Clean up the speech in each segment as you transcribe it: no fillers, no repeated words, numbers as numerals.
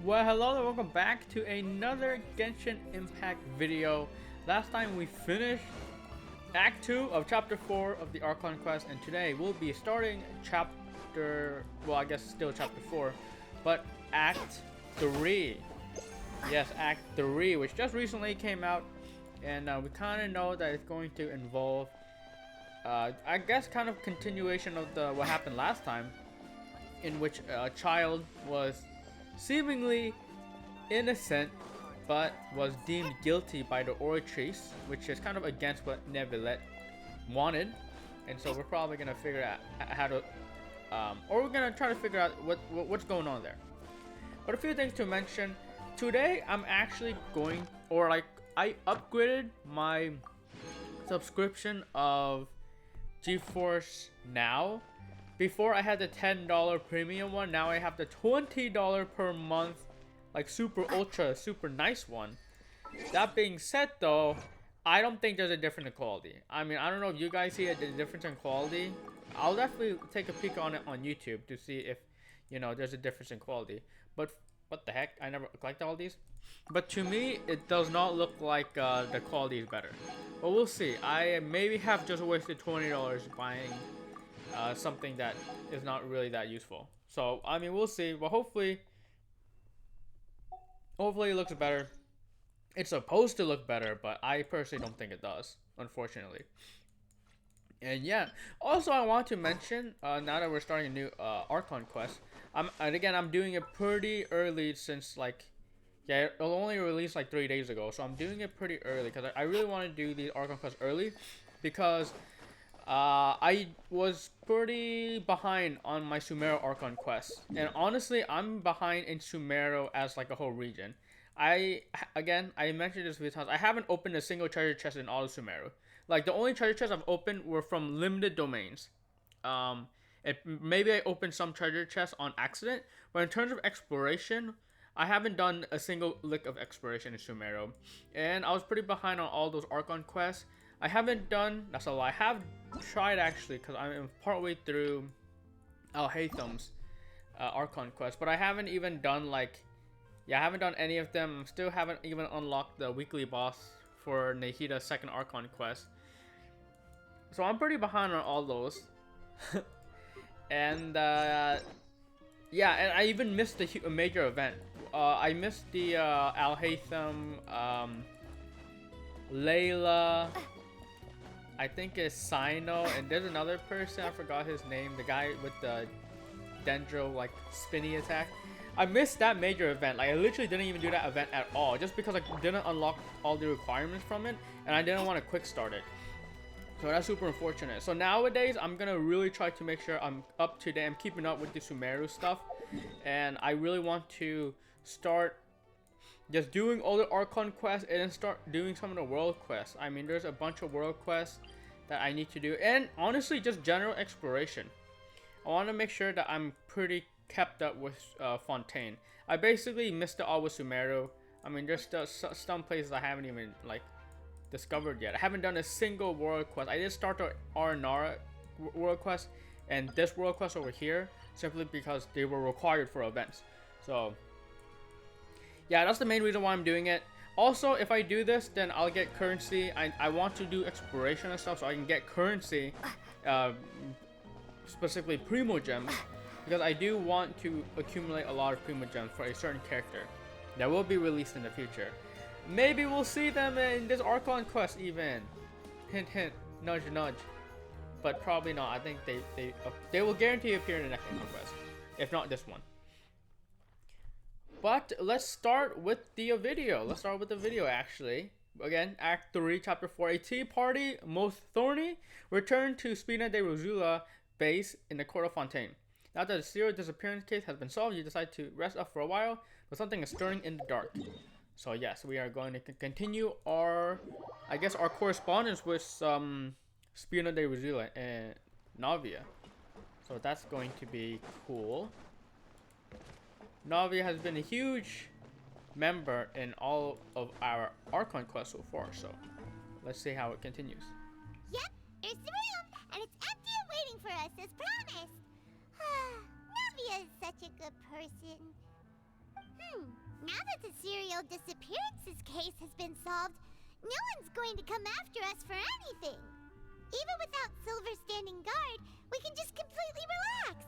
Well, hello and welcome back to another Genshin Impact video. Last time we finished Act 2 of Chapter 4 of the Archon Quest, and today we'll be starting Chapter... well, I guess still Chapter 4, but Act 3. Yes, Act 3, which just recently came out, and we kind of know that it's going to involve, I guess, kind of continuation of what happened last time, in which a child was seemingly innocent but was deemed guilty by the Oratrice, which is kind of against what Neuvillette wanted, and so we're probably gonna figure out how to or we're gonna try to figure out what's going on there. But a few things to mention today. I'm actually going, or like, I upgraded my subscription of GeForce Now. Before I had the $10 premium one, now I have the $20 per month, like super ultra, super nice one. That being said though, I don't think there's a difference in quality. I mean, I don't know if you guys see a difference in quality. I'll definitely take a peek on it on YouTube to see if, you know, there's a difference in quality. But what the heck, I never collected all these. But to me, it does not look like the quality is better. But we'll see. I maybe have just wasted $20 buying something that is not really that useful. So I mean, we'll see. But hopefully it looks better. It's supposed to look better, but I personally don't think it does, unfortunately. And yeah, also I want to mention, now that we're starting a new Archon Quest, I'm doing it pretty early, since like, yeah, it only released like 3 days ago, so I'm doing it pretty early because I really want to do the Archon Quest early, because I was pretty behind on my Sumeru Archon Quest, and honestly, I'm behind in Sumeru as like a whole region. I mentioned this a few times. I haven't opened a single treasure chest in all of Sumeru. Like, the only treasure chests I've opened were from limited domains. Maybe I opened some treasure chests on accident, but in terms of exploration, I haven't done a single lick of exploration in Sumeru, and I was pretty behind on all those Archon quests. I haven't done, that's a lie, I have tried actually, because I'm partway through Alhaitham's Archon quest, but I haven't even done like, I haven't done any of them. Still haven't even unlocked the weekly boss for Nahida's second Archon quest. So I'm pretty behind on all those. And yeah, and I even missed a major event. I missed the Alhaitham, Layla, I think it's Sino, and there's another person, I forgot his name, the guy with the Dendro like spinny attack. I missed that major event. Like, I literally didn't even do that event at all, just because I didn't unlock all the requirements from it, and I didn't want to quick start it. So that's super unfortunate. So nowadays, I'm gonna really try to make sure I'm up to date. I'm keeping up with the Sumeru stuff, and I really want to start just doing all the Archon quests and then start doing some of the world quests. I mean, there's a bunch of world quests that I need to do, and honestly, just general exploration. I want to make sure that I'm pretty kept up with Fontaine. I basically missed it all with Sumeru. I mean, there's still some places I haven't even like discovered yet. I haven't done a single world quest. I did start the Aranara world quest and this world quest over here simply because they were required for events. So yeah, that's the main reason why I'm doing it. Also, if I do this, then I'll get currency. I want to do exploration and stuff so I can get currency, specifically Primo Gems, because I do want to accumulate a lot of Primo Gems for a certain character that will be released in the future. Maybe we'll see them in this Archon Quest even. Hint hint, nudge nudge. But probably not. I think they will guarantee appear in the next Archon Quest, if not this one. But let's start with the video. Let's start with the video actually. Again, Act 3, Chapter 4. A tea party, most thorny, return to Spina de Rosula base in the Court of Fontaine. Now that the serial disappearance case has been solved, you decide to rest up for a while, but something is stirring in the dark. So yes, we are going to continue our, I guess, our correspondence with Spina de Rosula and Navia. So that's going to be cool. Navia has been a huge member in all of our Archon quests so far, so let's see how it continues. Yep, there's the room, and it's empty and waiting for us as promised. Navia is such a good person. Now that the serial disappearances case has been solved, no one's going to come after us for anything. Even without Silver standing guard, we can just completely relax.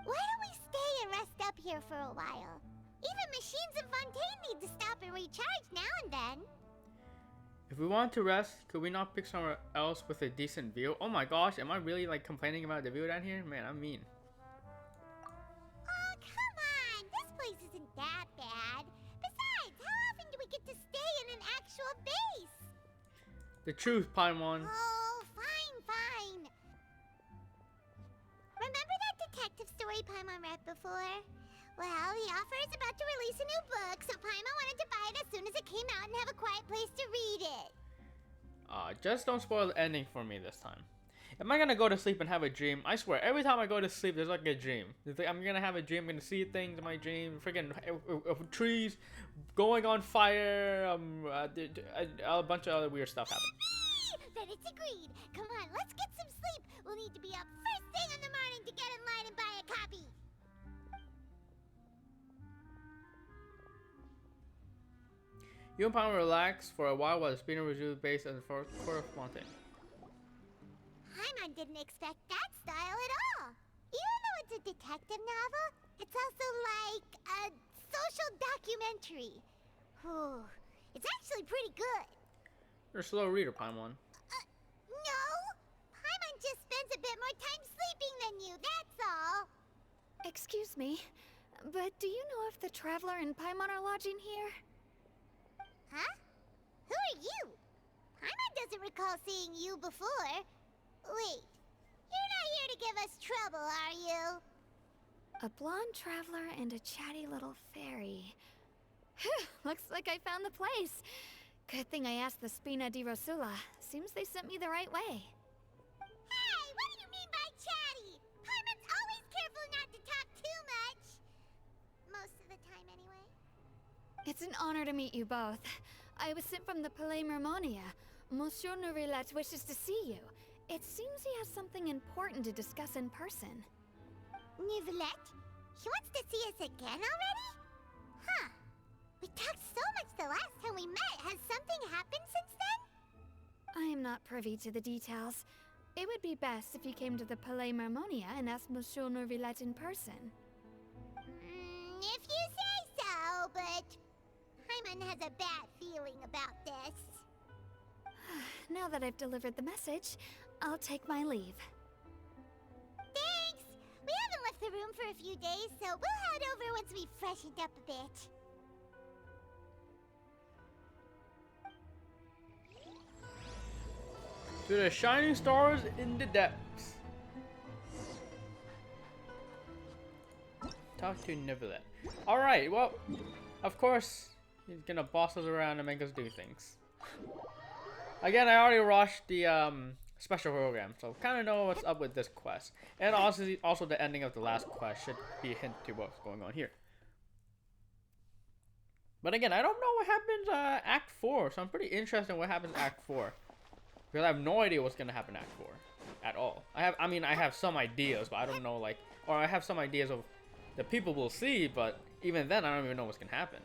Why don't we stay and rest up here for a while? Even machines in Fontaine need to stop and recharge now and then. If we want to rest, could we not pick somewhere else with a decent view? Oh my gosh, am I really like complaining about the view down here? Man, I'm mean. Oh, come on! This place isn't that bad. Besides, how often do we get to stay in an actual base? The truth, Paimon. Oh, fine. Remember that detective story Paimon read before? Well, the author is about to release a new book, so Paimon wanted to buy it as soon as it came out and have a quiet place to read it. Just don't spoil the ending for me this time. Am I gonna go to sleep and have a dream? I swear, every time I go to sleep, there's like a dream. It's like I'm gonna have a dream, I'm gonna see things in my dream, freaking trees going on fire, a bunch of other weird stuff happens. Then it's agreed. Come on, let's get some sleep. We'll need to be up first thing in the morning to get in line and buy a copy. You and Paimon relax for a while the speeder reviews base at the court of Fontaine. Paimon didn't expect that style at all. Even though it's a detective novel, it's also like a social documentary. Whew. It's actually pretty good. You're a slow reader, Paimon. No! Paimon just spends a bit more time sleeping than you, that's all. Excuse me, but do you know if the Traveler and Paimon are lodging here? Huh? Who are you? Paimon doesn't recall seeing you before. Wait, you're not here to give us trouble, are you? A blonde traveler and a chatty little fairy. Whew, looks like I found the place. Good thing I asked the Spina di Rosula. Seems they sent me the right way. Hey, what do you mean by chatty? Paimon's always careful not to talk too much. Most of the time, anyway. It's an honor to meet you both. I was sent from the Palais Mermonia. Monsieur Nourilette wishes to see you. It seems he has something important to discuss in person. Nourilette? He wants to see us again already? Huh. We talked so much the last time we met. Has something happened since then? I am not privy to the details. It would be best if you came to the Palais Mermonia and asked Monsieur Nourilette in person. If you say so, but Paimon has a bad feeling about this. Now that I've delivered the message, I'll take my leave. Thanks! We haven't left the room for a few days, so we'll head over once we've freshened up a bit. To the shining stars in the depths. Talk to Nivelet. Alright, well, of course, he's gonna boss us around and make us do things. Again, I already rushed the special program, so kind of know what's up with this quest. And also the ending of the last quest should be a hint to what's going on here. But again, I don't know what happens Act 4, so I'm pretty interested in what happens Act 4. Because I have no idea what's gonna happen Act 4 at all. I have some ideas, but I don't know, like, or I have some ideas of the people we'll see, but even then I don't even know what's gonna happen.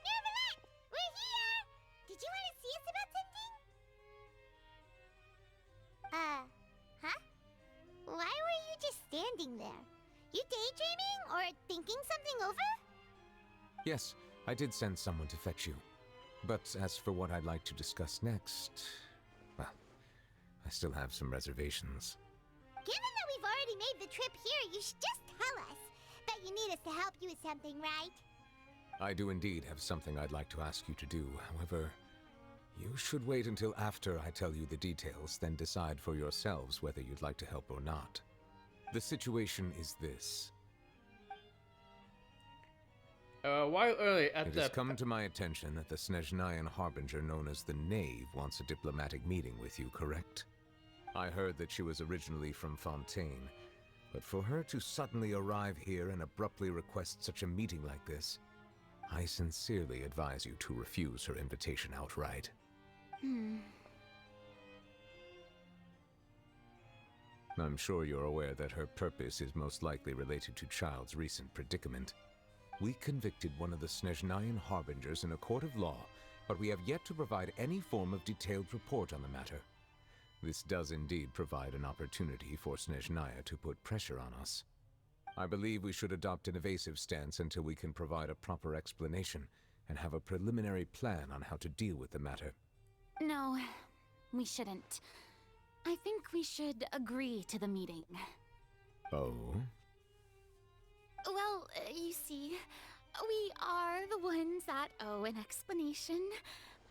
Nourilette! We're here! Did you want to see us about something? Huh? Why were you just standing there? You daydreaming or thinking something over? Yes, I did send someone to fetch you. But as for what I'd like to discuss next, well, I still have some reservations. Given that we've already made the trip here, you should just tell us. Bet you need us to help you with something, right? I do indeed have something I'd like to ask you to do. However, you should wait until after I tell you the details, then decide for yourselves whether you'd like to help or not. The situation is this. While early at It the... has come to my attention that the Snezhnayan Harbinger known as the Knave wants a diplomatic meeting with you, correct? I heard that she was originally from Fontaine, but for her to suddenly arrive here and abruptly request such a meeting like this, I sincerely advise you to refuse her invitation outright. I'm sure you're aware that her purpose is most likely related to Child's recent predicament. We convicted one of the Snezhnayan Harbingers in a court of law, but we have yet to provide any form of detailed report on the matter. This does indeed provide an opportunity for Snezhnaya to put pressure on us. I believe we should adopt an evasive stance until we can provide a proper explanation and have a preliminary plan on how to deal with the matter. No, we shouldn't. I think we should agree to the meeting. Oh? Well, you see, we are the ones that owe an explanation.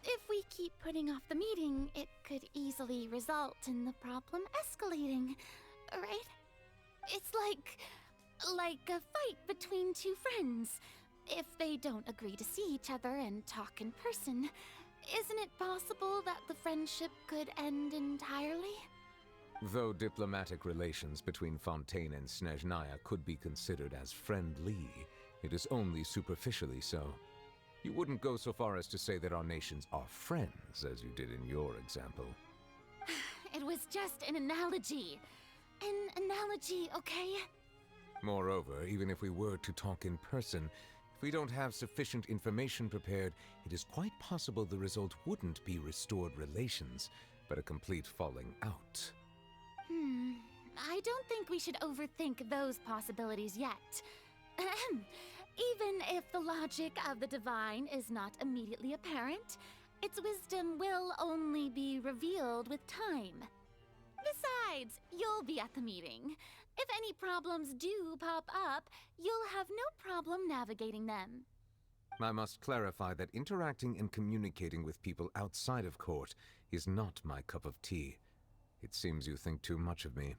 If we keep putting off the meeting, it could easily result in the problem escalating, right? It's like a fight between two friends. If they don't agree to see each other and talk in person, isn't it possible that the friendship could end entirely? Though diplomatic relations between Fontaine and Snezhnaya could be considered as friendly, it is only superficially so. You wouldn't go so far as to say that our nations are friends, as you did in your example. It was just an analogy. An analogy, okay? Moreover, even if we were to talk in person, if we don't have sufficient information prepared, it is quite possible the result wouldn't be restored relations, but a complete falling out. I don't think we should overthink those possibilities yet. Ahem. Even if the logic of the divine is not immediately apparent, its wisdom will only be revealed with time. Besides, you'll be at the meeting. If any problems do pop up, you'll have no problem navigating them. I must clarify that interacting and communicating with people outside of court is not my cup of tea. It seems you think too much of me.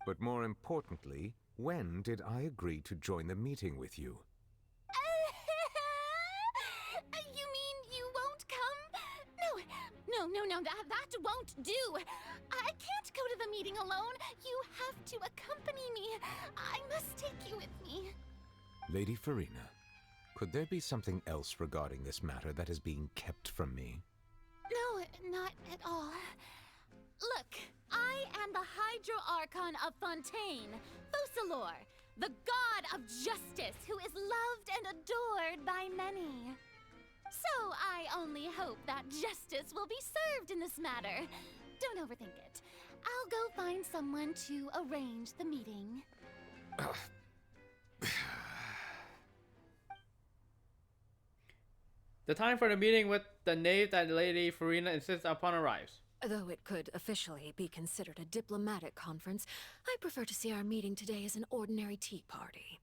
But more importantly, when did I agree to join the meeting with you? You mean you won't come? No, that won't do. I can't go to the meeting alone. You have to accompany me. I must take you with me. Lady Farina, could there be something else regarding this matter that is being kept from me? No, not at all. Look, I am the Hydro Archon of Fontaine, Focalor, the god of justice who is loved and adored by many. So I only hope that justice will be served in this matter. Don't overthink it. I'll go find someone to arrange the meeting. The time for the meeting with the knave that Lady Farina insists upon arrives. Though it could officially be considered a diplomatic conference, I prefer to see our meeting today as an ordinary tea party.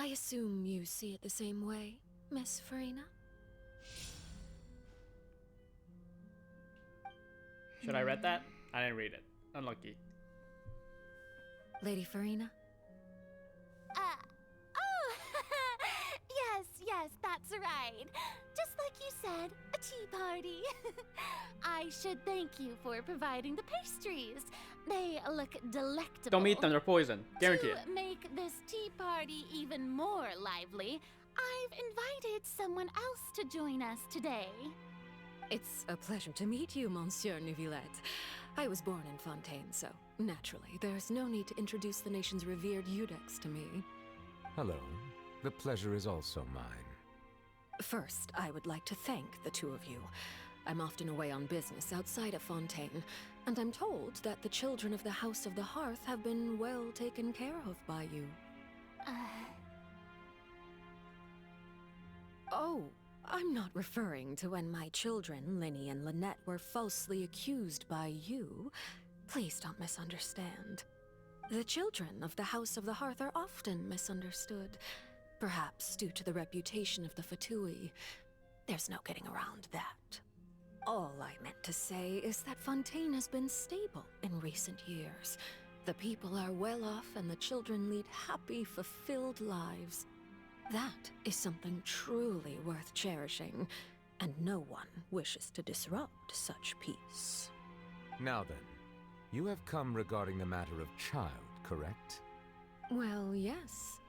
I assume you see it the same way, Miss Farina? Should I read that? I didn't read it. Unlucky. Lady Farina? Yes, that's right. Just like you said, a tea party. I should thank you for providing the pastries. They look delectable. Don't eat them, they're poison. Guarantee it. To make this tea party even more lively, I've invited someone else to join us today. It's a pleasure to meet you, Monsieur Neuvillette. I was born in Fontaine, so naturally, there's no need to introduce the nation's revered Eudex to me. Hello. The pleasure is also mine. First, I would like to thank the two of you. I'm often away on business outside of Fontaine, and I'm told that the children of the House of the Hearth have been well taken care of by you. Oh, I'm not referring to when my children, Linny and Lynette, were falsely accused by you. Please don't misunderstand. The children of the House of the Hearth are often misunderstood. Perhaps due to the reputation of the Fatui. There's no getting around that. All I meant to say is that Fontaine has been stable in recent years. The people are well off and the children lead happy, fulfilled lives. That is something truly worth cherishing, and no one wishes to disrupt such peace. Now then, you have come regarding the matter of Child, correct? Well, yes.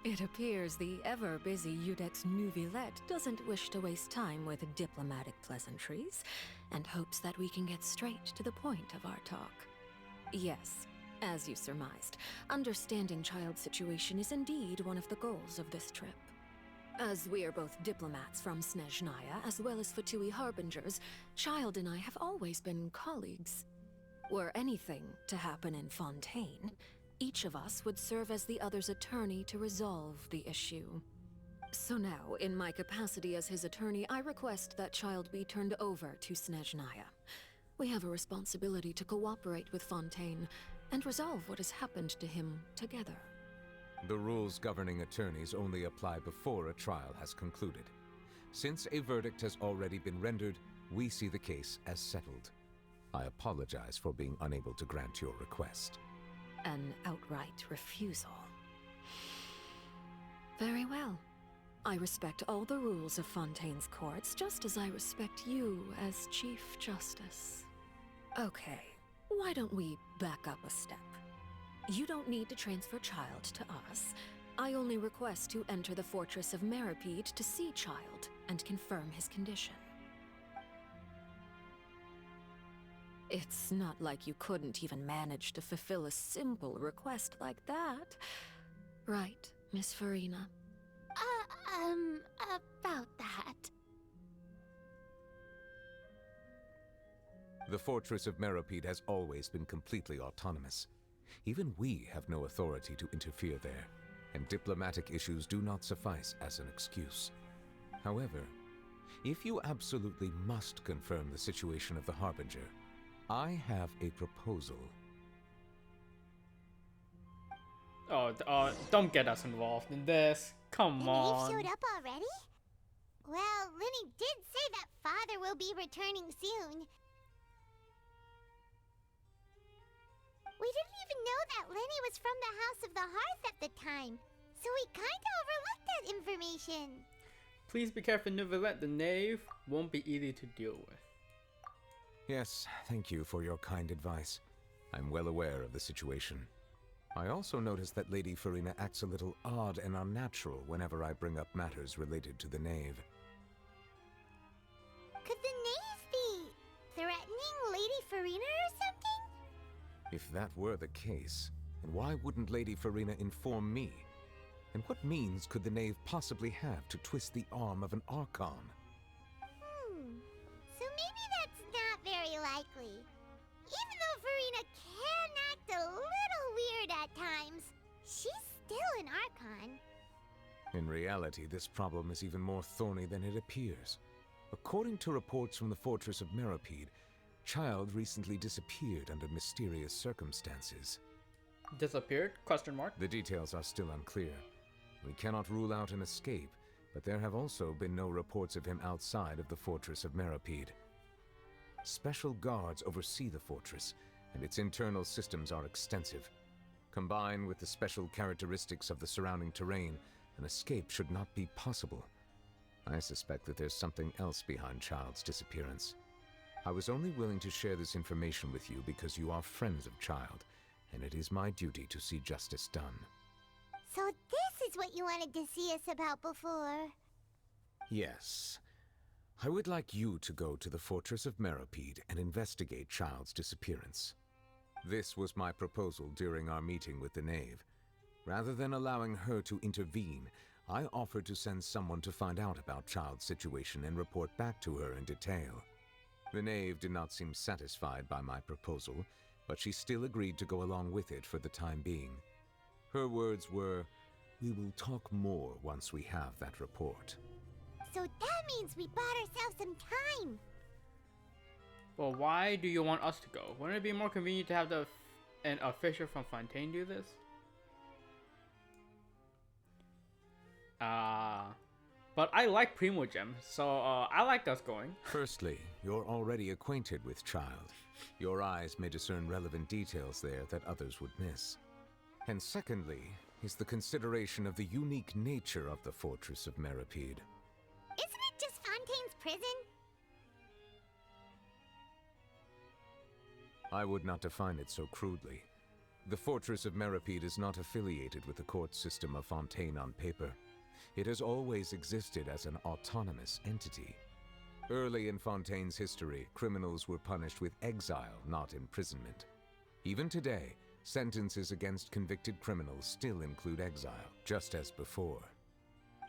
It appears the ever-busy Udex Nuvilette doesn't wish to waste time with diplomatic pleasantries, and hopes that we can get straight to the point of our talk. Yes, as you surmised, understanding Child's situation is indeed one of the goals of this trip. As we are both diplomats from Snezhnaya, as well as Fatui Harbingers, Child and I have always been colleagues. Were anything to happen in Fontaine, each of us would serve as the other's attorney to resolve the issue. So now, in my capacity as his attorney, I request that Child be turned over to Snezhnaya. We have a responsibility to cooperate with Fontaine and resolve what has happened to him together. The rules governing attorneys only apply before a trial has concluded. Since a verdict has already been rendered, we see the case as settled. I apologize for being unable to grant your request. An outright refusal. Very well. I respect all the rules of Fontaine's courts, just as I respect you as Chief Justice. Okay, why don't we back up a step? You don't need to transfer Child to us. I only request to enter the Fortress of Meripede to see Child and confirm his condition. It's not like you couldn't even manage to fulfill a simple request like that. Right, Miss Farina? About that. The Fortress of Meripede has always been completely autonomous. Even we have no authority to interfere there, and diplomatic issues do not suffice as an excuse. However, if you absolutely must confirm the situation of the Harbinger, I have a proposal. Don't get us involved in this. Come on. And Eve showed up already? Well, Lenny did say that Father will be returning soon. We didn't even know that Lenny was from the House of the Hearth at the time, so we kinda overlooked that information. Please be careful, Nouvellette. The knave won't be easy to deal with. Yes, thank you for your kind advice. I'm well aware of the situation. I also noticed that Lady Farina acts a little odd and unnatural whenever I bring up matters related to the knave. Could the knave be threatening Lady Farina or something? If that were the case, then why wouldn't Lady Farina inform me? And what means could the knave possibly have to twist the arm of an Archon? So maybe that's not very likely. Even though Farina can act a little weird at times, she's still an Archon. In reality, this problem is even more thorny than it appears. According to reports from the Fortress of Meripede, Child recently disappeared under mysterious circumstances. Disappeared? Question mark. The details are still unclear. We cannot rule out an escape, but there have also been no reports of him outside of the Fortress of Meripede. Special guards oversee the fortress, and its internal systems are extensive. Combined with the special characteristics of the surrounding terrain, an escape should not be possible. I suspect that there's something else behind Child's disappearance. I was only willing to share this information with you because you are friends of Child, and it is my duty to see justice done. So this is what you wanted to see us about before. Yes. I would like you to go to the Fortress of Meripede and investigate Child's disappearance. This was my proposal during our meeting with the knave. Rather than allowing her to intervene, I offered to send someone to find out about Child's situation and report back to her in detail. The knave did not seem satisfied by my proposal, but she still agreed to go along with it for the time being. Her words were, "We will talk more once we have that report." So that means we bought ourselves some time. Well, why do you want us to go? Wouldn't it be more convenient to have an official from Fontaine do this? But I like Primogem, so I like us going. Firstly, you're already acquainted with Child. Your eyes may discern relevant details there that others would miss. And secondly, is the consideration of the unique nature of the Fortress of Meripede. Isn't it just Fontaine's prison? I would not define it so crudely. The Fortress of Meripede is not affiliated with the court system of Fontaine on paper. It has always existed as an autonomous entity. Early in Fontaine's history, criminals were punished with exile, not imprisonment. Even today, sentences against convicted criminals still include exile, just as before.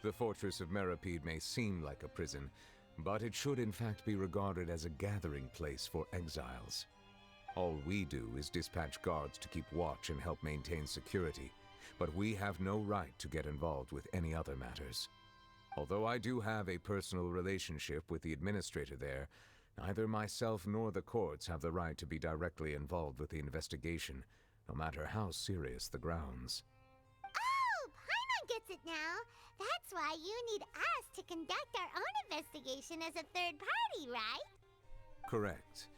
The Fortress of Meripede may seem like a prison, but it should in fact be regarded as a gathering place for exiles. All we do is dispatch guards to keep watch and help maintain security, but we have no right to get involved with any other matters. Although I do have a personal relationship with the administrator there, neither myself nor the courts have the right to be directly involved with the investigation, no matter how serious the grounds. Oh, Paimon gets it now. That's why you need us to conduct our own investigation as a third party, right? Correct.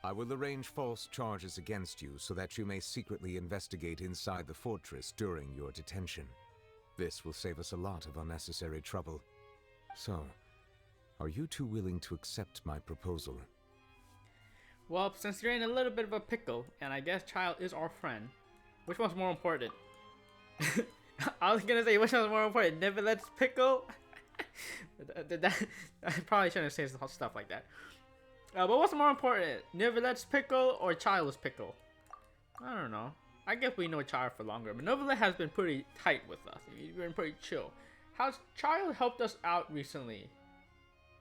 I will arrange false charges against you so that you may secretly investigate inside the fortress during your detention. This will save us a lot of unnecessary trouble. So, are you two willing to accept my proposal? Well, since you're in a little bit of a pickle, and I guess Child is our friend, which one's more important? I was gonna say which one's more important, Nivelet's pickle? I probably shouldn't say stuff like that. But what's more important, Nivelet's pickle or Child's pickle? I don't know. I guess we know Child for longer, but Nivelet has been pretty tight with us. He's been pretty chill. How's Child helped us out recently?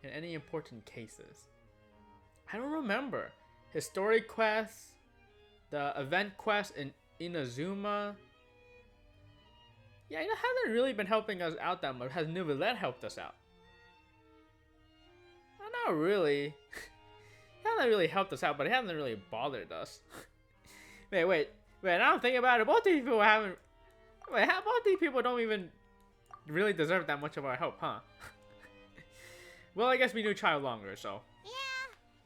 In any important cases? I don't remember. His story quests, the event quest in Inazuma. Yeah, he hasn't really been helping us out that much. Has Nivelet helped us out? Not really. He hasn't really helped us out, but he hasn't really bothered us. Wait, now I'm thinking about it. Both these people haven't... Wait, both these people don't even really deserve that much of our help, huh? Well, I guess we knew Child longer, so... Yeah,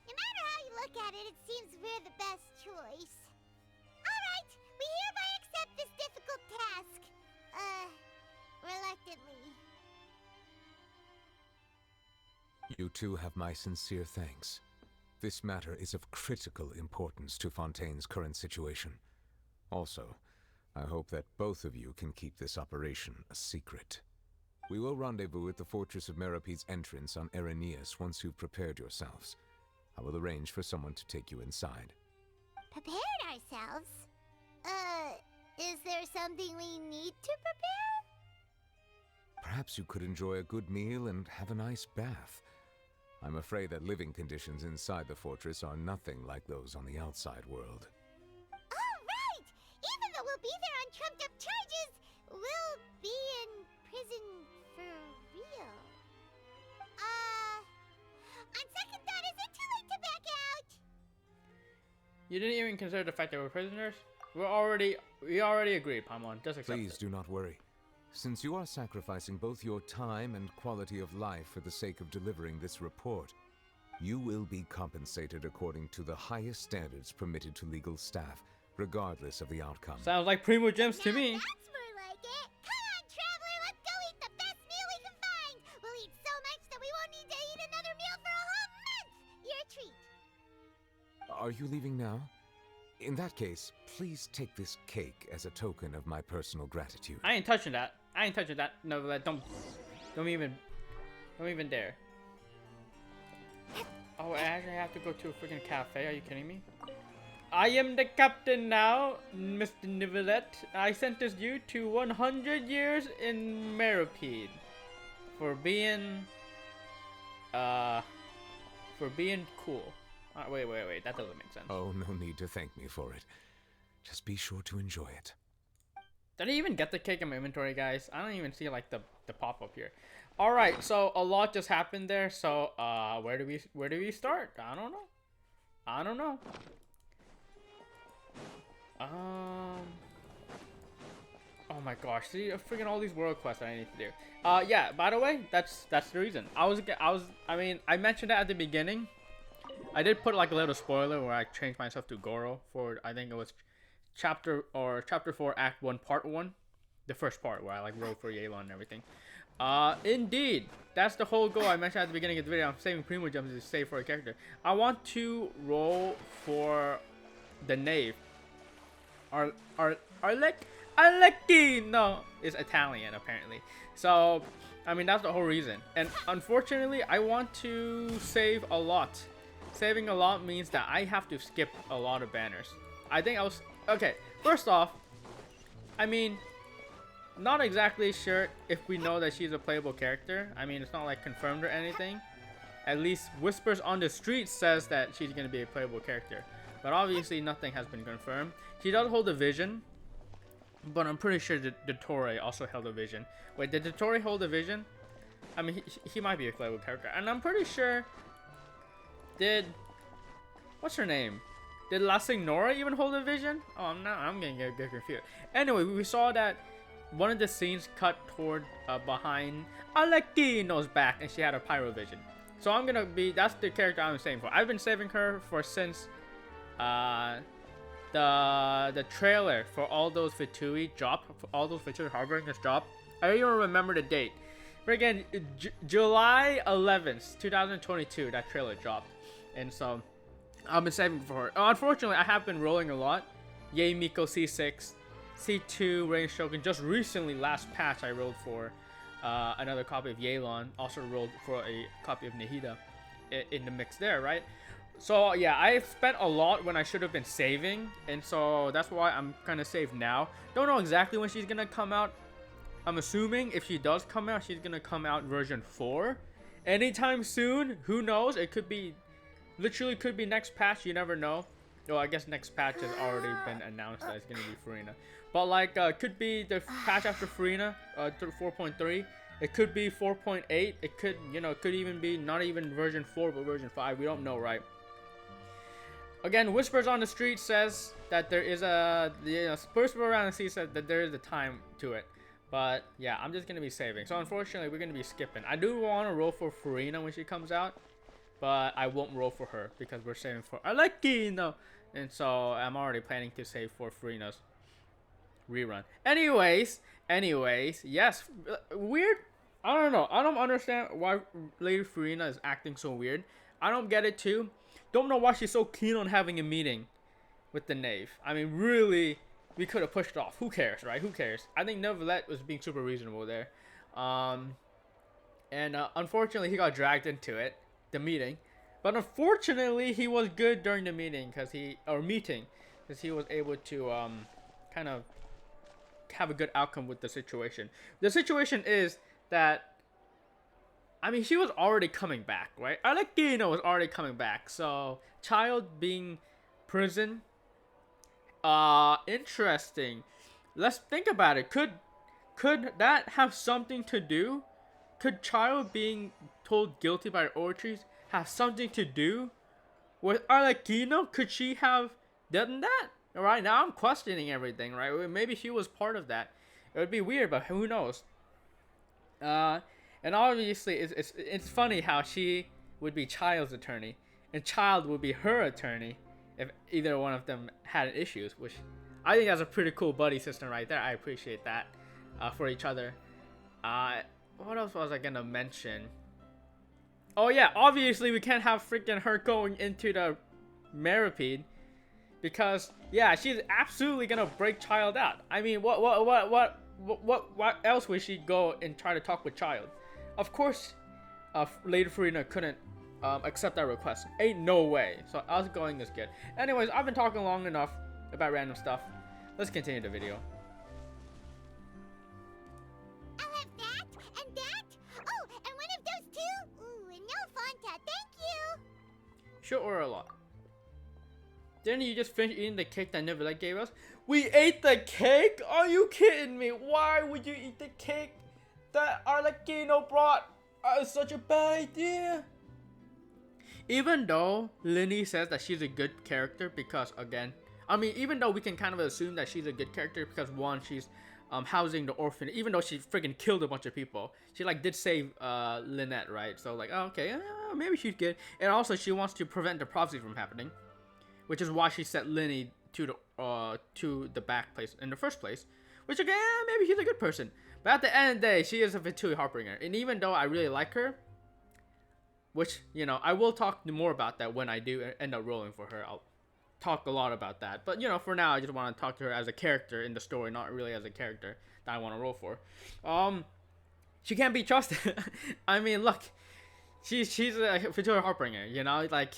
no matter how you look at it, it seems we're the best choice. Alright, we hereby accept this difficult task. Reluctantly. You two have my sincere thanks. This matter is of critical importance to Fontaine's current situation. Also, I hope that both of you can keep this operation a secret. We will rendezvous at the Fortress of Meripede's entrance on Erinius once you've prepared yourselves. I will arrange for someone to take you inside. Prepared ourselves? Is there something we need to prepare? Perhaps you could enjoy a good meal and have a nice bath. I'm afraid that living conditions inside the fortress are nothing like those on the outside world. Oh, right! Even though we'll be there on trumped-up charges, we'll be in prison for real. On second thought, is it too late to back out? You didn't even consider the fact that we're prisoners? We already agreed, Paimon. Just accept Please it. do not worry. Since you are sacrificing both your time and quality of life for the sake of delivering this report, you will be compensated according to the highest standards permitted to legal staff, regardless of the outcome. Sounds like Primo Gems to me. That's more like it. Come on, traveler, let's go eat the best meal we can find. We'll eat so much that we won't need to eat another meal for a whole month. Your treat. Are you leaving now? In that case, please take this cake as a token of my personal gratitude. I ain't touching that. No, don't even dare. Oh, I actually have to go to a freaking cafe. Are you kidding me? I am the captain now, Mr. Nivelet. I sentence you to 100 years in Meripede for being cool. Wait, that doesn't make sense. Oh, no need to thank me for it. Just be sure to enjoy it. Did I even get the cake in my inventory, guys? I don't even see like the pop-up here. All right, so a lot just happened there. So where do we start? I don't know. Oh my gosh, see freaking all these world quests that I need to do. Yeah, by the way, that's the reason. I mentioned that at the beginning. I did put like a little spoiler where I changed myself to Goro for, I think it was chapter 4 act 1 part 1, the first part where I like rode for Yelan and everything. Indeed, that's the whole goal I mentioned at the beginning of the video. I'm saving Primo Gems to save for a character. I want to roll for the knave. Arlecchino is Italian apparently. So, I mean, that's the whole reason. And unfortunately, I want to save a lot. Saving a lot means that I have to skip a lot of banners. I think I was... Okay, first off, I mean, not exactly sure if we know that she's a playable character. I mean, it's not like confirmed or anything. At least whispers on the street says that she's going to be a playable character. But obviously nothing has been confirmed. She does hold a vision. But I'm pretty sure the Dottore also held a vision. Wait, did Dottore hold a vision? I mean, he might be a playable character. And I'm pretty sure... What's her name? Did La Signora even hold a vision? Oh, I'm gonna get confused. Anyway, we saw that one of the scenes cut toward behind Arlecchino's back, and she had a pyro vision. So I'm gonna be... That's the character I'm saving for. I've been saving her for since... the trailer for all those Fatui dropped, for all those Fatui Harbingers dropped. I don't even remember the date. Friggin' July 11th, 2022, that trailer dropped. And so, I've been saving for her. Unfortunately, I have been rolling a lot. Yay Miko C6, C2, Rain Shogun. Just recently, last patch, I rolled for another copy of Yelan. Also rolled for a copy of Nihida in the mix there, right? So yeah, I've spent a lot when I should have been saving, and so that's why I'm kind of saved now. Don't know exactly when she's gonna come out. I'm assuming if she does come out, she's gonna come out version 4 anytime soon. Who knows? It could be, literally could be next patch. You never know. Well, I guess next patch has already been announced that it's gonna be Farina. But like, could be the patch after Farina, 4.3. It could be 4.8. It could, you know, it could even be not even version 4, but version 5. We don't know, right? Again, whispers on the street says that there is a, whisper around the sea says that there is a time to it. But yeah, I'm just gonna be saving. So unfortunately, we're gonna be skipping. I do want to roll for Farina when she comes out, but I won't roll for her because we're saving for Arlecchino, and so I'm already planning to save for Farina's rerun. Anyways, yes, weird. I don't know. I don't understand why Lady Farina is acting so weird. I don't get it too. Don't know why she's so keen on having a meeting with the knave. I mean, really, we could have pushed it off. Who cares, right? Who cares? I think Neuvillette was being super reasonable there. Unfortunately, he got dragged into it, the meeting. But unfortunately, he was good during the meeting because he was able to kind of have a good outcome with the situation. The situation is that, I mean, she was already coming back, right? Arlecchino was already coming back. So, child being prison. Interesting. Let's think about it. Could that have something to do? Could child being told guilty by Ortiz have something to do with Arlecchino? Could she have done that? Right now, I'm questioning everything, right? Maybe she was part of that. It would be weird, but who knows? And obviously, it's funny how she would be Child's attorney, and Child would be her attorney if either one of them had issues, which I think that's a pretty cool buddy system right there. I appreciate that for each other. What else was I gonna mention? Oh yeah, obviously we can't have freaking her going into the Maripede because yeah, she's absolutely gonna break Child out. I mean, what else would she go and try to talk with Child? Of course, Lady Farina couldn't accept that request. Ain't no way. So us going is good. Anyways, I've been talking long enough about random stuff. Let's continue the video. I'll have that and that. Oh, and one of those two. Ooh, and no Fanta. Thank you. Sure or a lot. Didn't you just finish eating the cake that Neuvillette gave us? We ate the cake? Are you kidding me? Why would you eat the cake that Arlecchino brought? It's such a bad idea. Even though Linny says that she's a good character because, again, I mean, even though we can kind of assume that she's a good character because, one, she's housing the orphan, even though she freaking killed a bunch of people. She, like, did save Lynette, right? So, like, oh, okay, maybe she's good. And also, she wants to prevent the prophecy from happening, which is why she sent Linny to the back place in the first place. Which, again, maybe she's a good person. But at the end of the day, she is a Fatui Harbinger. And even though I really like her, which, you know, I will talk more about that when I do end up rolling for her. talk a lot about that. But you know, for now, I just want to talk to her as a character in the story, not really as a character that I want to roll for. She can't be trusted. I mean, look, she's a Futura Heartbringer, you know, like,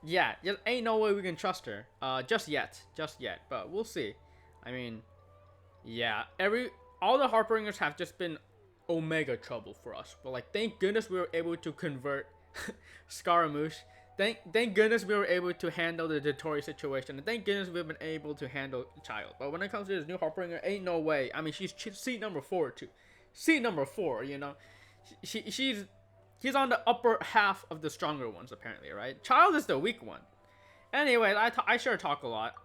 yeah, just ain't no way we can trust her. Just yet, but we'll see. I mean, yeah, all the Heartbringers have just been Omega trouble for us, but like, thank goodness we were able to convert Scaramouche. Thank goodness we were able to handle the Dotori situation, and thank goodness we've been able to handle Child. But when it comes to this new Heartbringer, ain't no way. I mean, she's seat number 4 too. Seat number 4, you know, she's on the upper half of the stronger ones apparently, right? Child is the weak one. Anyway, I sure talk a lot.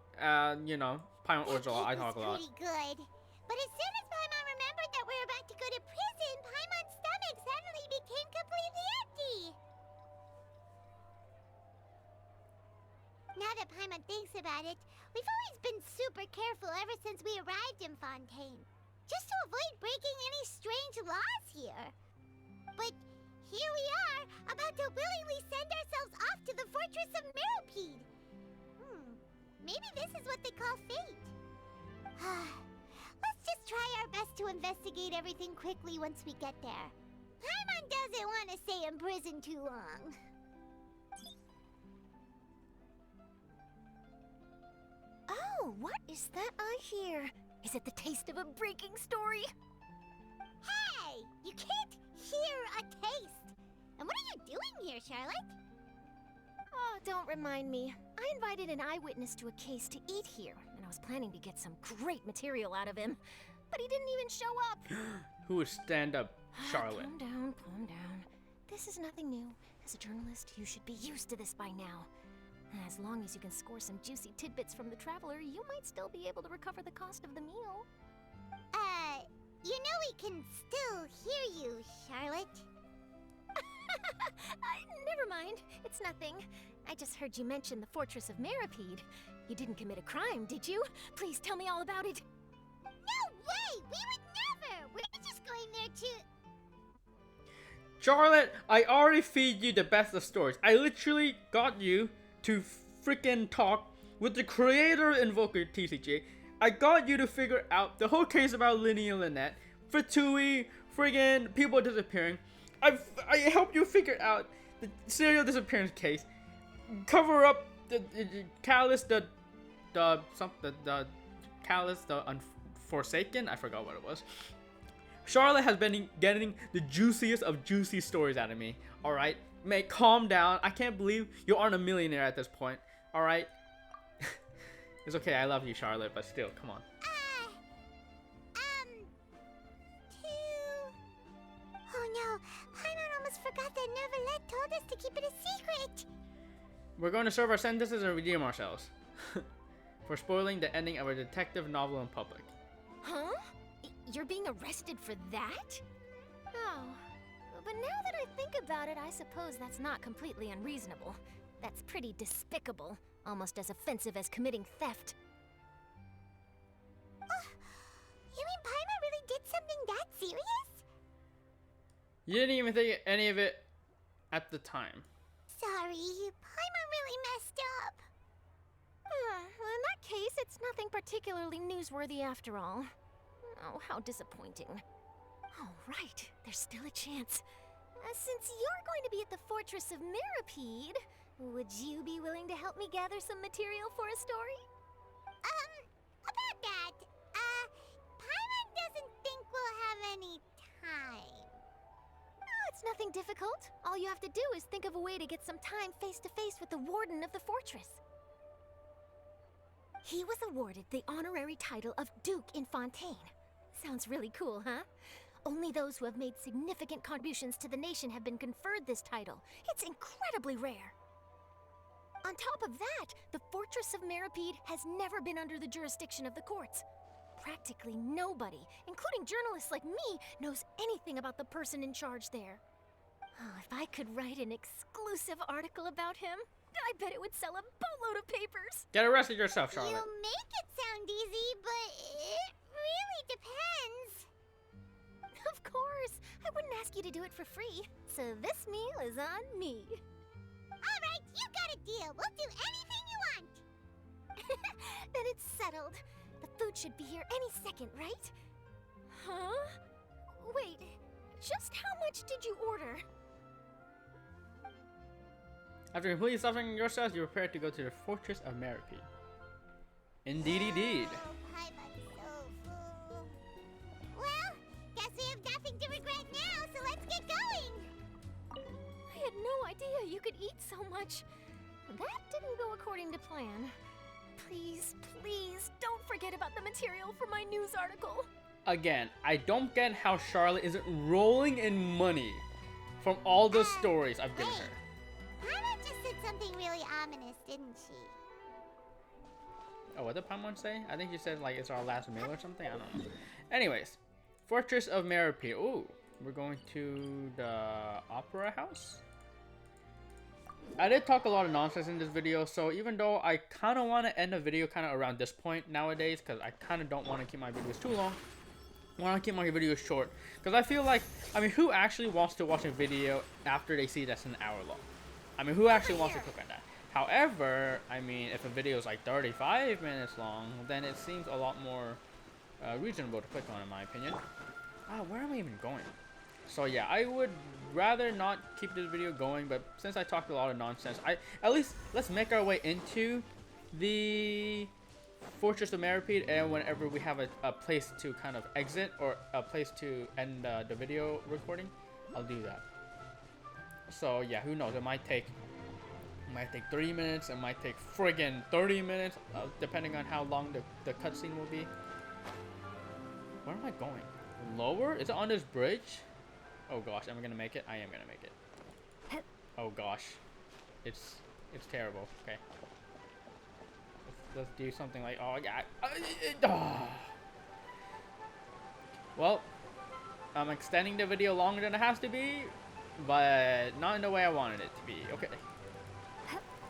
You know, Paimon orders a lot. I talk a lot. Pretty good. But as soon as Paimon remembered that we're about to go to prison, Paimon's stomach suddenly became completely empty. Now that Paimon thinks about it, we've always been super careful ever since we arrived in Fontaine, just to avoid breaking any strange laws here. But here we are, about to willingly send ourselves off to the Fortress of Meropide. Maybe this is what they call fate. Let's just try our best to investigate everything quickly once we get there. Paimon doesn't want to stay in prison too long. Oh, what is that I hear? Is it the taste of a breaking story? Hey! You can't hear a taste! And what are you doing here, Charlotte? Oh, don't remind me. I invited an eyewitness to a case to eat here, and I was planning to get some great material out of him. But he didn't even show up. Who would stand up, Charlotte? Calm down. This is nothing new. As a journalist, you should be used to this by now. As long as you can score some juicy tidbits from the traveler, you might still be able to recover the cost of the meal. You know we can still hear you, Charlotte. Never mind. It's nothing. I just heard you mention the Fortress of Meropide. You didn't commit a crime, did you? Please tell me all about it. No way! We would never! We're just going there to... Charlotte, I already feed you the best of stories. I literally got you to freaking talk with the creator of Invoker TCG. I got you to figure out the whole case about Linny and Lynette, Fatui, friggin' people disappearing. I helped you figure out the serial disappearance case, cover up the Callus, the Callus, the Unforsaken. I forgot what it was. Charlotte has been getting the juiciest of juicy stories out of me. All right. May calm down. I can't believe you aren't a millionaire at this point. All right. It's okay. I love you, Charlotte, but still, come on. Oh no, Paimon almost forgot that Neverlet told us to keep it a secret. We're going to serve our sentences and redeem ourselves for spoiling the ending of a detective novel in public. Huh? You're being arrested for that? Oh. But now that I think about it, I suppose that's not completely unreasonable. That's pretty despicable, almost as offensive as committing theft. You mean Paimon really did something that serious? You didn't even think any of it at the time. Sorry, Paimon really messed up. Well, in that case, it's nothing particularly newsworthy after all. Oh, how disappointing. Oh, right. There's still a chance. Since you're going to be at the Fortress of Meropide, would you be willing to help me gather some material for a story? About that, Paimon doesn't think we'll have any time. Oh, it's nothing difficult. All you have to do is think of a way to get some time face-to-face with the warden of the fortress. He was awarded the honorary title of Duke in Fontaine. Sounds really cool, huh? Only those who have made significant contributions to the nation have been conferred this title. It's incredibly rare. On top of that, the Fortress of Meropide has never been under the jurisdiction of the courts. Practically nobody, including journalists like me, knows anything about the person in charge there. Oh, if I could write an exclusive article about him, I bet it would sell a boatload of papers. Get arrested yourself, Charlotte. You make it sound easy, but it really depends. Of course. I wouldn't ask you to do it for free. So this meal is on me. All right, you got a deal. We'll do anything you want. Then it's settled. The food should be here any second, right? Huh? Wait, just how much did you order? After completely suffering yourselves, you're prepared to go to the Fortress of Meripede. Indeed, indeed. Oh, Paimon's so full. Well, guess we have nothing to regret now, so let's get going. I had no idea you could eat so much. That didn't go according to plan. Please, please, don't forget about the material for my news article. Again, I don't get how Charlotte isn't rolling in money from all the stories I've given her. Paimon just said something really ominous, didn't she? Oh, what did Paimon say? I think she said like it's our last meal or something. I don't know. Anyways, Fortress of Meripede. Ooh, we're going to the Opera House. I did talk a lot of nonsense in this video, so even though I kind of want to end the video kind of around this point nowadays, because I kind of don't want to keep my videos too long. I want to keep my videos short, because I feel like, I mean, who actually wants to watch a video after they see that's an hour long? I mean, who actually wants to click on that? However, I mean, if a video is like 35 minutes long, then it seems a lot more reasonable to click on, in my opinion. Ah, where am I even going? So yeah, I would rather not keep this video going, but since I talked a lot of nonsense, at least let's make our way into the Fortress of Meripede, and whenever we have a place to kind of exit or a place to end the video recording, I'll do that. So yeah, who knows? It might take 3 minutes. It might take friggin' 30 minutes, depending on how long the cutscene will be. Where am I going? Lower? Is it on this bridge? Oh gosh, am I gonna make it? I am gonna make it. Oh gosh, it's terrible. Okay, let's do something like, oh yeah. Well, I'm extending the video longer than it has to be, but not in the way I wanted it to be. Okay,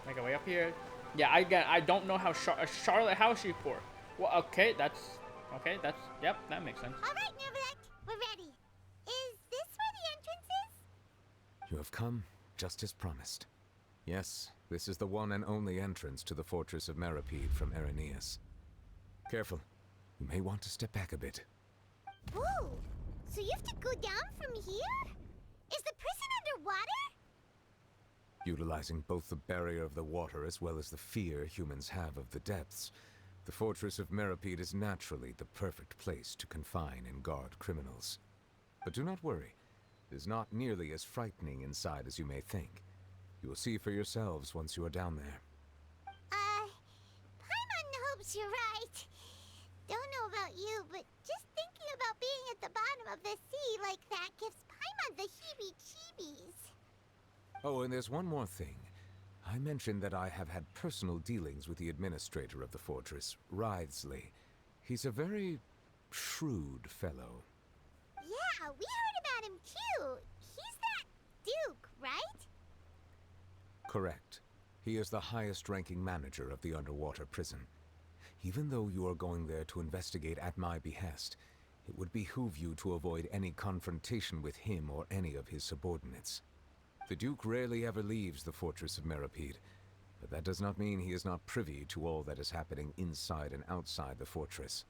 make our way up here. Yeah, I don't know how Charlotte, how is she poor? Well, okay, yep, that makes sense. All right, Neverland, we're ready. Is this where the entrance is? You have come, just as promised. Yes, this is the one and only entrance to the Fortress of Meripede from Araneus. Careful, you may want to step back a bit. Whoa, so you have to go down from here? Is the prison underwater? Utilizing both the barrier of the water as well as the fear humans have of the depths, the Fortress of Meripede is naturally the perfect place to confine and guard criminals. But do not worry, it is not nearly as frightening inside as you may think. You will see for yourselves once you are down there. Paimon hopes you're right. Don't know about you, but just thinking about being at the bottom of the sea like that gives Paimon the heebie-jeebies. Oh, and there's one more thing. I mentioned that I have had personal dealings with the administrator of the fortress, Writhsley. He's a very shrewd fellow. Yeah, we heard about him too. He's that Duke, right? Correct. He is the highest-ranking manager of the underwater prison. Even though you are going there to investigate at my behest, it would behoove you to avoid any confrontation with him or any of his subordinates. The Duke rarely ever leaves the Fortress of Meripede, but that does not mean he is not privy to all that is happening inside and outside the fortress.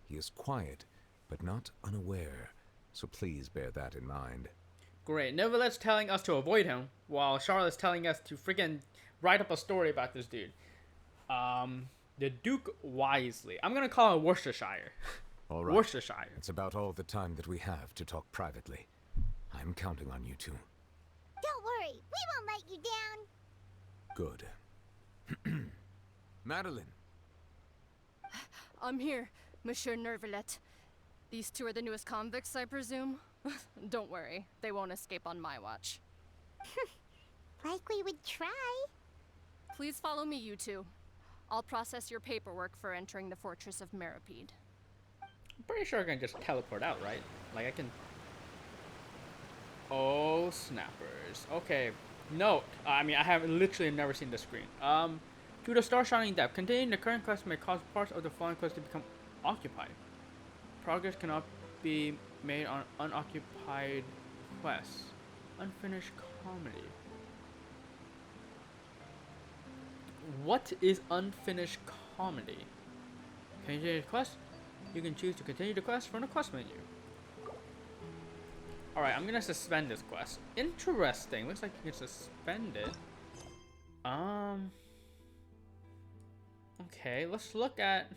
He is quiet, but not unaware, so please bear that in mind. Great. Nevertheless telling us to avoid him, while Charlotte's telling us to freaking write up a story about this dude. The Duke Wisely. I'm gonna call him Worcestershire. All right. Worcestershire. It's about all the time that we have to talk privately. I'm counting on you two. Don't worry, we won't let you down. Good. Madeline. I'm here, Monsieur Nervalet. These two are the newest convicts, I presume? Don't worry, they won't escape on my watch. Like we would try. Please follow me, you two. I'll process your paperwork for entering the Fortress of Meripede. I'm pretty sure I can just teleport out, right? Like I can... Oh, snappers. Okay. Note. I mean, I have literally never seen this screen. To the Star Shining Depth. Continuing the current quest may cause parts of the following quest to become occupied. Progress cannot be made on unoccupied quests. Unfinished comedy. What is unfinished comedy. Continue the quest. You can choose to continue the quest from the quest menu. Alright, I'm gonna suspend this quest. Interesting. Looks like you can suspend it. Okay, let's look at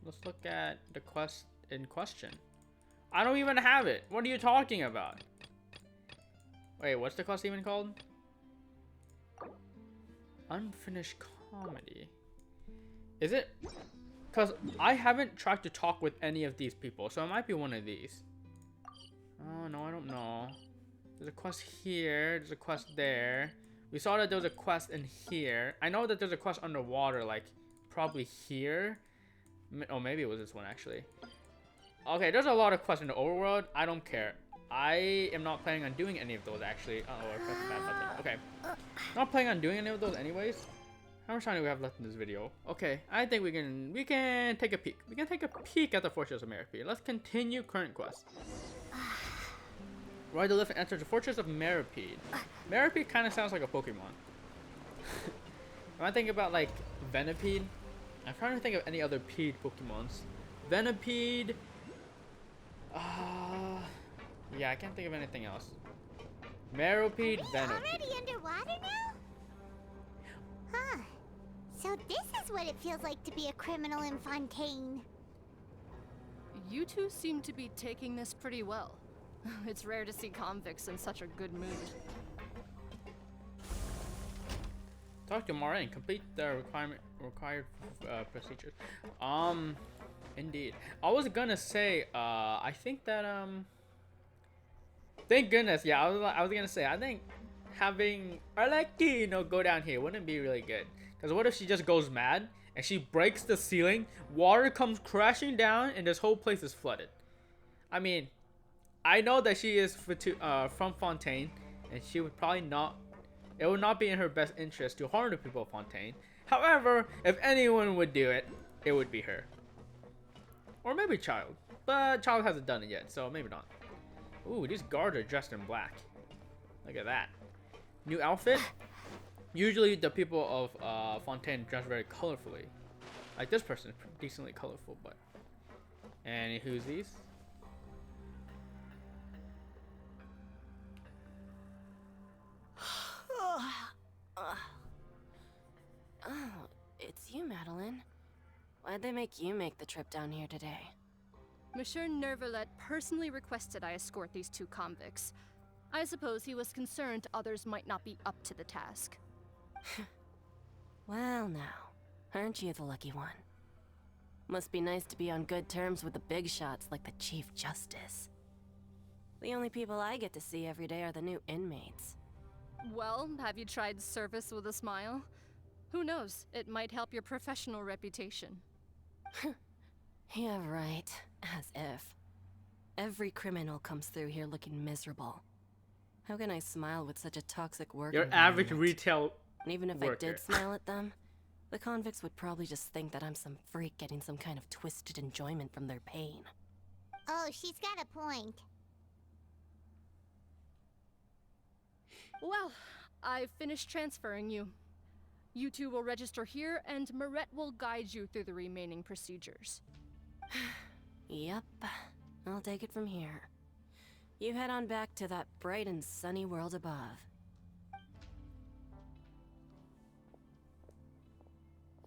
the quest in question. I don't even have it. What are you talking about? Wait, what's the quest even called? Unfinished comedy. Is it? Because I haven't tried to talk with any of these people, so it might be one of these. Oh, no, I don't know. There's a quest here. There's a quest there. We saw that there was a quest in here. I know that there's a quest underwater, like, probably here. Oh, maybe it was this one, actually. Okay, there's a lot of quests in the overworld. I don't care. I am not planning on doing any of those, actually. Uh-oh, I pressed the bad button. Okay. Not planning on doing any of those anyways. How much time do we have left in this video? Okay, I think we can take a peek. We can take a peek at the Fortress of Meripede. Let's continue current quest. Ride the lift and enter the Fortress of Meripede. Meripede kind of sounds like a Pokemon. Am I thinking about like Venipede? I'm trying to think of any other Pede Pokemons. Venipede. Yeah, I can't think of anything else. Meripede, Venipede. Already underwater now? Huh. So this is what it feels like to be a criminal in Fontaine. You two seem to be taking this pretty well. It's rare to see convicts in such a good mood. Talk to Mara and complete the required procedures. Indeed. I was gonna say, I think that thank goodness, yeah, I was gonna say, I think having Arlecchino go down here wouldn't be really good. Because what if she just goes mad and she breaks the ceiling, water comes crashing down, and this whole place is flooded? I mean, I know that she is from Fontaine, and she would probably not. It would not be in her best interest to harm the people of Fontaine. However, if anyone would do it, it would be her. Or maybe Child. But Child hasn't done it yet, so maybe not. Ooh, these guards are dressed in black. Look at that. New outfit. Usually the people of Fontaine dress very colorfully. Like this person is decently colorful, but... And who's these? Oh, it's you, Madeline. Why'd they make you make the trip down here today? Monsieur Nervalet personally requested I escort these two convicts. I suppose he was concerned others might not be up to the task. Well now, aren't you the lucky one? Must be nice to be on good terms with the big shots like the Chief Justice. The only people I get to see every day are the new inmates. Well, have you tried service with a smile? Who knows, it might help your professional reputation. Yeah, right. As if. Every criminal comes through here looking miserable. How can I smile with such a toxic work Your average environment? retail And even if worker. I did smile at them, the convicts would probably just think that I'm some freak getting some kind of twisted enjoyment from their pain. Oh, she's got a point. Well, I've finished transferring you. You two will register here, and Marette will guide you through the remaining procedures. Yep, I'll take it from here. You head on back to that bright and sunny world above.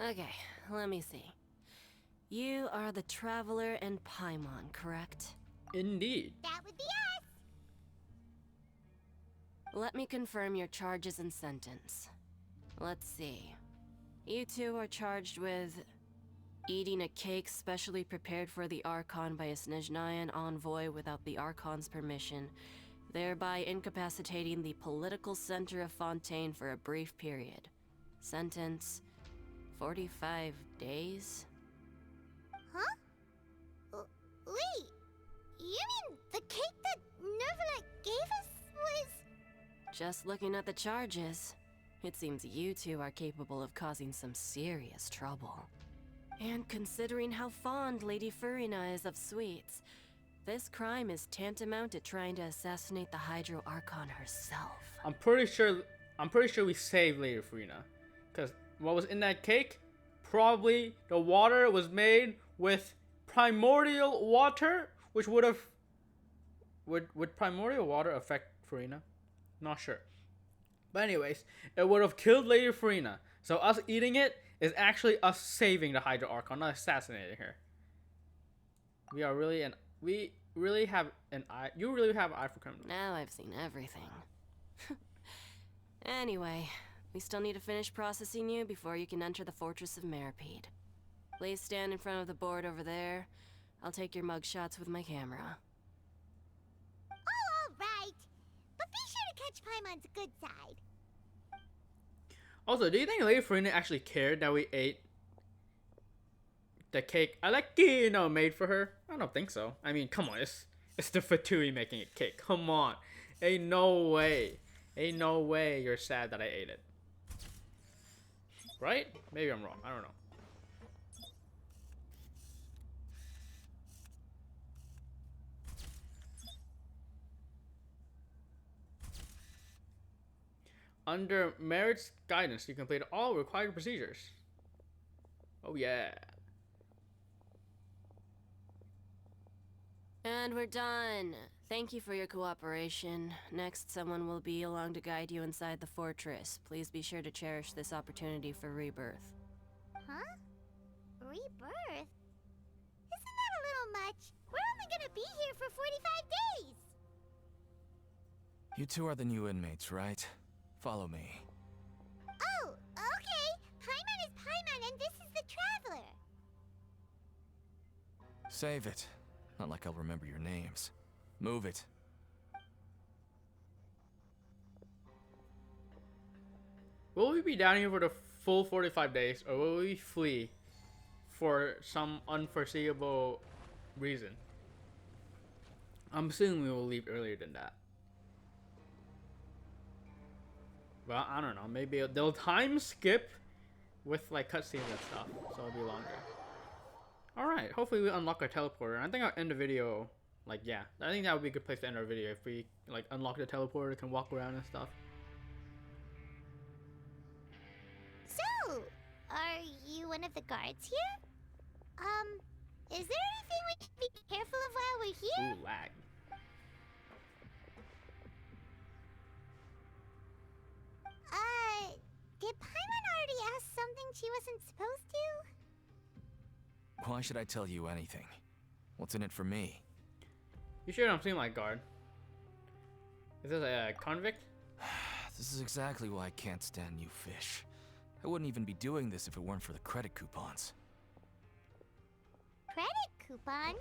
Okay, let me see. You are the Traveler and Paimon, correct? Indeed. That would be us. Let me confirm your charges and sentence. Let's see. You two are charged with eating a cake specially prepared for the Archon by a Snezhnayan envoy without the Archon's permission, thereby incapacitating the political center of Fontaine for a brief period. Sentence: 45 days? Huh? Wait, you mean the cake that Nervalet gave us was... Just looking at the charges, it seems you two are capable of causing some serious trouble. And considering how fond Lady Furina is of sweets, this crime is tantamount to trying to assassinate the Hydro Archon herself. I'm pretty sure we saved Lady Farina. Because what was in that cake? probably the water was made with primordial water, which would have... Would primordial water affect Farina? Not sure. But anyways, it would have killed Lady Farina. So us eating it is actually us saving the Hydra Archon, not assassinating her. We really have an eye. You really have an eye for criminals. Now I've seen everything. Anyway, we still need to finish processing you before you can enter the Fortress of Meripede. Please stand in front of the board over there. I'll take your mugshots with my camera. Oh, alright. But be sure to catch Paimon's good side. Also, do you think Lady Farina actually cared that we ate the cake Arlecchino made for her? I don't think so. I mean, come on, it's the Fatui making a cake. Come on. Ain't no way. Ain't no way you're sad that I ate it. Right? Maybe I'm wrong. I don't know. Under Merit's guidance, you complete all required procedures. Oh yeah. And we're done. Thank you for your cooperation. Next, someone will be along to guide you inside the fortress. Please be sure to cherish this opportunity for rebirth. Huh? Rebirth? Isn't that a little much? We're only gonna be here for 45 days! You two are the new inmates, right? Follow me. Oh, okay. Paimon is Paimon and this is the Traveler. Save it. Not like I'll remember your names. Move it. Will we be down here for the full 45 days, or will we flee for some unforeseeable reason? I'm assuming we will leave earlier than that. Well, I don't know. Maybe they'll time skip with like cutscenes and stuff, so it'll be longer. Alright, hopefully we unlock our teleporter. I think I'll end the video, like, yeah. I think that would be a good place to end our video if we, like, unlock the teleporter, can walk around and stuff. So, are you one of the guards here? Is there anything we should be careful of while we're here? Ooh, lag. Did Paimon already ask something she wasn't supposed to? Why should I tell you anything? What's in it for me? You sure don't seem like guard. Is this a convict? This is exactly why I can't stand you fish. I wouldn't even be doing this if it weren't for the credit coupons. Credit coupons?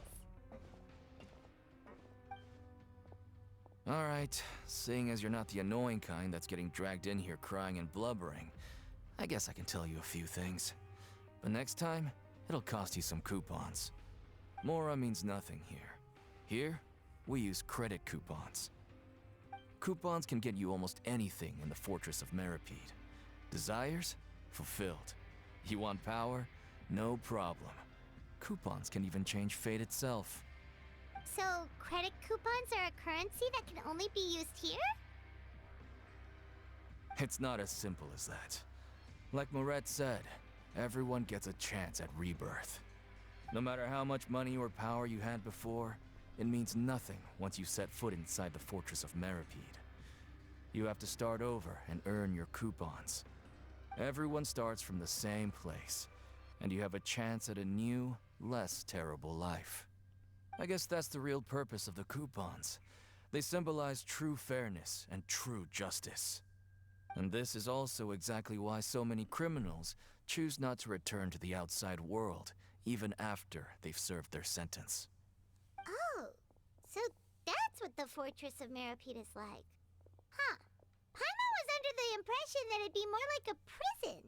Alright, seeing as you're not the annoying kind that's getting dragged in here crying and blubbering, I guess I can tell you a few things. But next time, it'll cost you some coupons. Mora means nothing here. Here, we use credit coupons. Coupons can get you almost anything in the Fortress of Meripede. Desires? Fulfilled. You want power? No problem. Coupons can even change fate itself. So, credit coupons are a currency that can only be used here? It's not as simple as that. Like Moret said, everyone gets a chance at rebirth. No matter how much money or power you had before, it means nothing once you set foot inside the Fortress of Meripede. You have to start over and earn your coupons. Everyone starts from the same place, and you have a chance at a new, less terrible life. I guess that's the real purpose of the coupons. They symbolize true fairness and true justice. And this is also exactly why so many criminals choose not to return to the outside world, even after they've served their sentence. Oh, so that's what the Fortress of Meripede is like. Huh. Paimon was under the impression that it'd be more like a prison.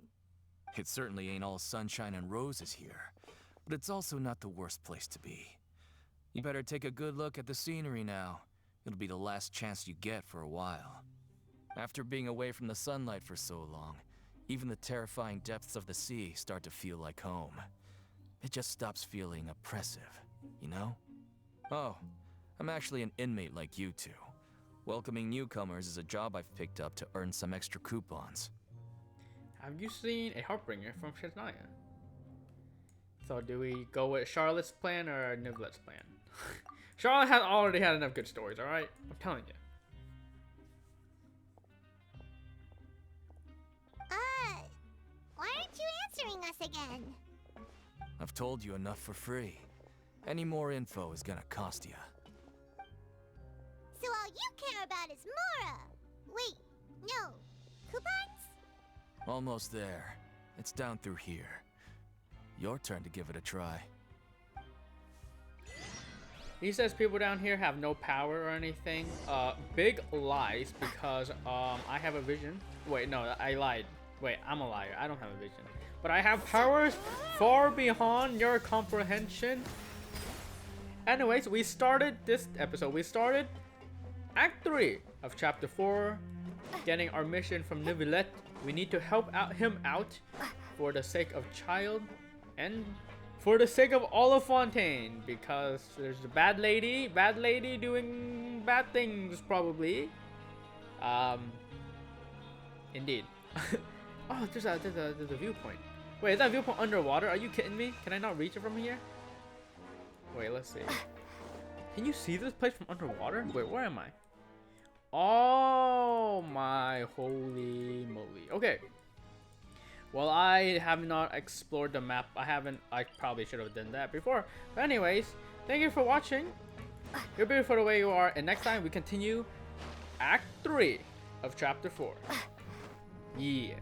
It certainly ain't all sunshine and roses here, but it's also not the worst place to be. You better take a good look at the scenery now. It'll be the last chance you get for a while. After being away from the sunlight for so long, even the terrifying depths of the sea start to feel like home. It just stops feeling oppressive, you know? Oh, I'm actually an inmate like you two. Welcoming newcomers is a job I've picked up to earn some extra coupons. Have you seen a Heartbringer from Shaznia? So do we go with Charlotte's plan or Nivelette's plan? Charlotte has already had enough good stories, alright? I'm telling you. Why aren't you answering us again? I've told you enough for free. Any more info is gonna cost you. So all you care about is Mora! Wait, no. Coupons? Almost there. It's down through here. Your turn to give it a try. He says people down here have no power or anything. Big lies, because I have a vision. Wait, no, I lied. Wait, I'm a liar. I don't have a vision. But I have powers far beyond your comprehension. Anyways, we started this episode. We started Act 3 of Chapter 4, getting our mission from Nivelette. We need to help him out for the sake of child and for the sake of all of Fontaine, because there's a bad lady doing bad things probably. Indeed. Oh, there's a viewpoint. Wait, is that viewpoint underwater? Are you kidding me? Can I not reach it from here? Wait, let's see. Can you see this place from underwater? Wait, where am I? Oh my holy moly. Okay. Well, I have not explored the map. I probably should have done that before. But anyways, thank you for watching. You're beautiful the way you are. And next time we continue Act 3 of Chapter 4. Yeah.